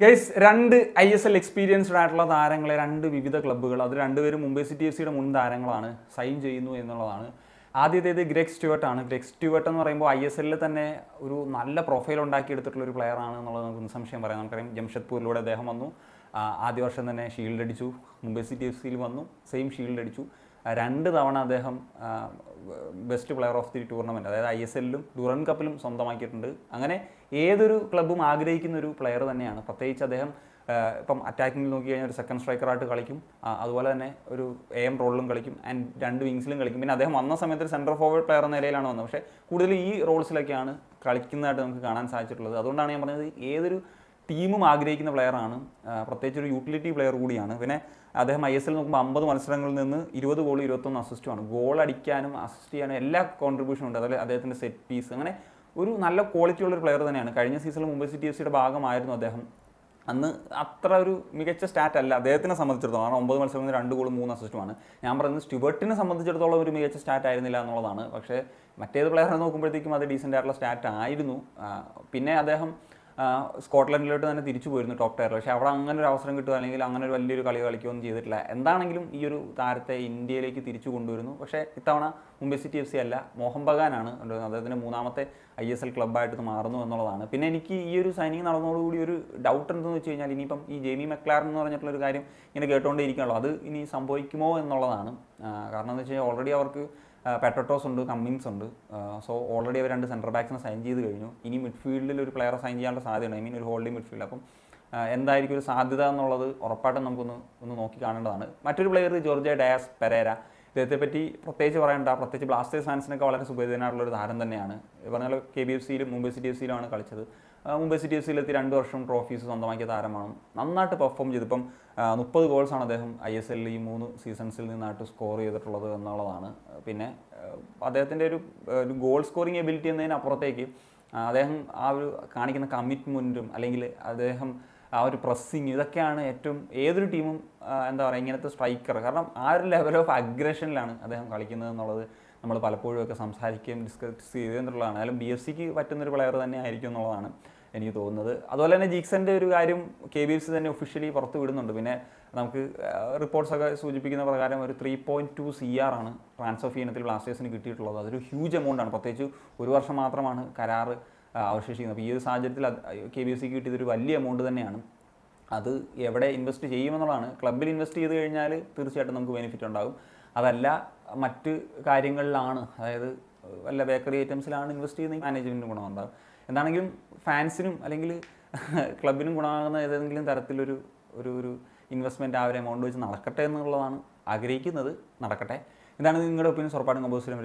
Guys രണ്ട് ISL experienced ആയിട്ടുള്ള താരങ്ങളെ രണ്ട് വിവിധ ക്ലബ്ബുകൾ അത് രണ്ടുപേരും മുംബൈ സിറ്റി FC യുടെ മുൻ താരങ്ങളാണ് സൈൻ ചെയ്യുന്നു എന്നുള്ളതാണ്. ആദ്യത്തേത് ഗ്രേഗ് സ്റ്റുവർട്ട് ആണ്. ഗ്രേഗ് സ്റ്റുവർട്ട് എന്ന് പറയുമ്പോൾ ISL തന്നെ ഒരു നല്ല പ്രൊഫൈൽ ഉണ്ടാക്കിയെടുത്തിട്ടുള്ള ഒരു പ്ലെയർ ആണ് എന്നുള്ളത് നമുക്ക് നിസ്സംശയം പറയാം. നമുക്കറിയാം ജംഷഡ്പൂരിലൂടെ അദ്ദേഹം വന്നു, ആദ്യ വർഷം തന്നെ ഷീൽഡ് അടിച്ചു. മുംബൈ സിറ്റി FC വന്നു, സെയിം ഷീൽഡ് അടിച്ചു. 2 തവണ അദ്ദേഹം best player of the tournament, അതായത് ISL-ലും ഡുറൻ കപ്പിലും സ്വന്തമാക്കിയിട്ടുണ്ട്. അങ്ങനെ ഏതൊരു ക്ലബ്ബും ആഗ്രഹിക്കുന്ന ഒരു പ്ലെയർ തന്നെയാണ്. പ്രത്യേകിച്ച് അദ്ദേഹം ഇപ്പം അറ്റാക്കിങ്ങിൽ നോക്കി കഴിഞ്ഞാൽ ഒരു സെക്കൻഡ് സ്ട്രൈക്കറായിട്ട് കളിക്കും, അതുപോലെ തന്നെ ഒരു AM റോളിലും കളിക്കും, ആൻഡ് 2 വിങ്സിലും കളിക്കും. പിന്നെ അദ്ദേഹം വന്ന സമയത്ത് ഒരു സെൻട്രൽ ഫോർവേഡ് പ്ലെയർ എന്ന നിലയിലാണ് വന്നത്, പക്ഷേ കൂടുതൽ ഈ റോൾസിലൊക്കെയാണ് കളിക്കുന്നതായിട്ട് നമുക്ക് കാണാൻ സാധിച്ചിട്ടുള്ളത്. അതുകൊണ്ടാണ് ഞാൻ പറഞ്ഞത് ഏതൊരു ടീമും ആഗ്രഹിക്കുന്ന പ്ലെയറാണ്, പ്രത്യേകിച്ച് ഒരു യൂട്ടിലിറ്റി പ്ലെയർ കൂടിയാണ്. പിന്നെ അദ്ദേഹം ISL നോക്കുമ്പോൾ 50 മത്സരങ്ങളിൽ നിന്ന് 20 ഗോൾ 21 അസിസ്റ്റുമാണ്. ഗോൾ അടിക്കാനും അസിസ്റ്റ് ചെയ്യാനും എല്ലാ കോൺട്രിബ്യൂഷനും ഉണ്ട്. അതുപോലെ അദ്ദേഹത്തിൻ്റെ സെറ്റ് പീസ്, അങ്ങനെ ഒരു നല്ല ക്വാളിറ്റി ഉള്ളൊരു പ്ലെയർ തന്നെയാണ്. കഴിഞ്ഞ സീസണിൽ മുംബൈ സിറ്റി FC യുടെ ഭാഗമായിരുന്നു അദ്ദേഹം. അന്ന് അത്ര ഒരു മികച്ച സ്റ്റാറ്റ് അല്ല അദ്ദേഹത്തിനെ സംബന്ധിച്ചിടത്തോളം, കാരണം 9 മത്സരങ്ങളിൽ 2 ഗോളും 3 അസിസ്റ്റുമാണ്. ഞാൻ പറയുന്നത് സ്റ്റുവർട്ടിനെ സംബന്ധിച്ചിടത്തോളം ഒരു മികച്ച സ്റ്റാറ്റ് ആയിരുന്നില്ല എന്നുള്ളതാണ്. പക്ഷേ മറ്റേത് പ്ലെയറിനെ നോക്കുമ്പോഴത്തേക്കും അത് ഡീസൻ്റ് ആയിട്ടുള്ള സ്റ്റാറ്റ് ആയിരുന്നു. പിന്നെ അദ്ദേഹം സ്കോട്ട്ലൻഡിലോട്ട് തന്നെ തിരിച്ചു പോയിരുന്നു ടോപ്പ് ടയറിൽ. പക്ഷേ അവിടെ അങ്ങനെ ഒരു അവസരം കിട്ടുക അല്ലെങ്കിൽ അങ്ങനെ ഒരു വലിയൊരു കളി കളിക്കുകയൊന്നും ചെയ്തിട്ടില്ല. എന്താണെങ്കിലും ഈ ഒരു താരത്തെ ഇന്ത്യയിലേക്ക് തിരിച്ചു കൊണ്ടുവരുന്നു. പക്ഷേ ഇത്തവണ മുംബൈ സിറ്റി FC അല്ല, മോഹൻ ബഗാനാണ് അദ്ദേഹത്തിൻ്റെ 3ാമത്തെ ISL ക്ലബ്ബായിട്ട് മാറുന്നു എന്നുള്ളതാണ്. പിന്നെ എനിക്ക് ഈ ഒരു സൈനിങ് നടന്നതോടുകൂടി ഒരു ഡൗട്ട് എന്തെന്ന് വെച്ച് കഴിഞ്ഞാൽ, ഇനിയിപ്പം ഈ ജെയ്മി മെക്ലാരൻ എന്ന് പറഞ്ഞിട്ടുള്ളൊരു കാര്യം ഇങ്ങനെ കേട്ടുകൊണ്ടേയിരിക്കുകയുള്ളൂ, അത് ഇനി സംഭവിക്കുമോ എന്നുള്ളതാണ്. കാരണം എന്ന് വെച്ച് കഴിഞ്ഞാൽ ഓൾറെഡി അവർക്ക് പെട്രോട്ടോസ് ഉണ്ട്, കമ്മിൻസ് ഉണ്ട്. സോ ഓൾറെഡി അവർ 2 സെൻട്രൽ ബാക്സിനെ സൈൻ ചെയ്ത് കഴിഞ്ഞു. ഇനി മിഡ്ഫീൽഡിൽ ഒരു പ്ലെയറെ സൈൻ ചെയ്യാനുള്ള സാധ്യതയുണ്ട്, ഐ മീൻ ഒരു ഹോൾഡിംഗ് മിഡ്ഫീൽഡ്. അപ്പം എന്തായിരിക്കും ഒരു സാധ്യത എന്നുള്ളത് ഉറപ്പായിട്ടും നമുക്കൊന്ന് നോക്കി കാണേണ്ടതാണ്. മറ്റൊരു പ്ലെയർ ജോർജ് ഡയാസ് പെരേര. ഇദ്ദേഹത്തെ പറ്റി പ്രത്യേകിച്ച് പറയേണ്ട, പ്രത്യേകിച്ച് ബ്ലാസ്റ്റേഴ്സ് ഫാൻസിനൊക്കെ വളരെ സുപരിചിതനായിട്ടുള്ളൊരു താരം തന്നെയാണ്. പറഞ്ഞാൽ KBFCയിലും മുംബൈ സിറ്റി FC-യിലുമാണ് കളിച്ചത്. മുംബൈ സിറ്റി FC-യിലെത്തി 2 വർഷം ട്രോഫീസ് സ്വന്തമാക്കിയ താരമാണ്. നന്നായിട്ട് പെർഫോം ചെയ്തു. ഇപ്പം 30 ഗോൾസാണ് അദ്ദേഹം ISL ഈ 3 സീസൺസിൽ നിന്നായിട്ട് സ്കോർ ചെയ്തിട്ടുള്ളത് എന്നുള്ളതാണ്. പിന്നെ അദ്ദേഹത്തിൻ്റെ ഒരു ഗോൾ സ്കോറിങ് എബിലിറ്റി എന്നതിനപ്പുറത്തേക്ക് അദ്ദേഹം ആ ഒരു കാണിക്കുന്ന കമ്മിറ്റ്മെൻറ്റും അല്ലെങ്കിൽ അദ്ദേഹം ആ ഒരു പ്രസ്സിങ്, ഇതൊക്കെയാണ് ഏറ്റവും ഏതൊരു ടീമും എന്താ പറയുക ഇങ്ങനത്തെ സ്ട്രൈക്കർ, കാരണം ആ ഒരു ലെവൽ ഓഫ് അഗ്രഷനിലാണ് അദ്ദേഹം കളിക്കുന്നത് എന്നുള്ളത് നമ്മൾ പലപ്പോഴും ഒക്കെ സംസാരിക്കുകയും ഡിസ്കസ് ചെയ്തെന്നുള്ളതാണ്. അതായത് BFCക്ക് പറ്റുന്നൊരു പ്ലെയർ തന്നെ ആയിരിക്കും എന്നുള്ളതാണ് എനിക്ക് തോന്നുന്നത്. അതുപോലെ തന്നെ ജിക്സൻ്റെ ഒരു കാര്യം KBFC തന്നെ ഒഫീഷ്യലി പുറത്ത് വിടുന്നുണ്ട്. പിന്നെ നമുക്ക് റിപ്പോർട്ട്സൊക്കെ സൂചിപ്പിക്കുന്ന പ്രകാരം ഒരു 3.2 CR ആണ് ട്രാൻസ്ഫർ ഫീ ഇനത്തിൽ ബ്ലാസ്റ്റേഴ്സിന് കിട്ടിയിട്ടുള്ളത്. അതൊരു ഹ്യൂജ് എമൗണ്ടാണ്. പ്രത്യേകിച്ച് ഒരു വർഷം മാത്രമാണ് കരാറ് അവശേഷിക്കുന്നത്. അപ്പോൾ ഈ ഒരു സാഹചര്യത്തിൽ KBFCക്ക് കിട്ടിയതൊരു വലിയ എമൗണ്ട് തന്നെയാണ്. അത് എവിടെ ഇൻവെസ്റ്റ് ചെയ്യുമെന്നുള്ളതാണ്. ക്ലബ്ബിൽ ഇൻവെസ്റ്റ് ചെയ്ത് കഴിഞ്ഞാൽ തീർച്ചയായിട്ടും നമുക്ക് ബെനിഫിറ്റ് ഉണ്ടാകും. അതല്ല മറ്റ് കാര്യങ്ങളിലാണ്, അതായത് വല്ല ബേക്കറി ഐറ്റംസിലാണ് ഇൻവെസ്റ്റ് ചെയ്യുന്നത്, മാനേജ്മെൻറ്റിന് ഗുണമുണ്ടാകും. എന്താണെങ്കിലും ഫാൻസിനും അല്ലെങ്കിൽ ക്ലബിനും ഗുണമാകുന്ന ഏതെങ്കിലും തരത്തിലൊരു ഒരു ഇൻവെസ്റ്റ്മെൻറ്റ് ആ ഒരു എമൗണ്ട് വെച്ച് നടക്കട്ടെ എന്നുള്ളതാണ് ആഗ്രഹിക്കുന്നത്. നടക്കട്ടെ. എന്താണ് നിങ്ങളുടെ ഒപ്പീനിയൻ? ഉറപ്പായിട്ടും കമ്പോസിലും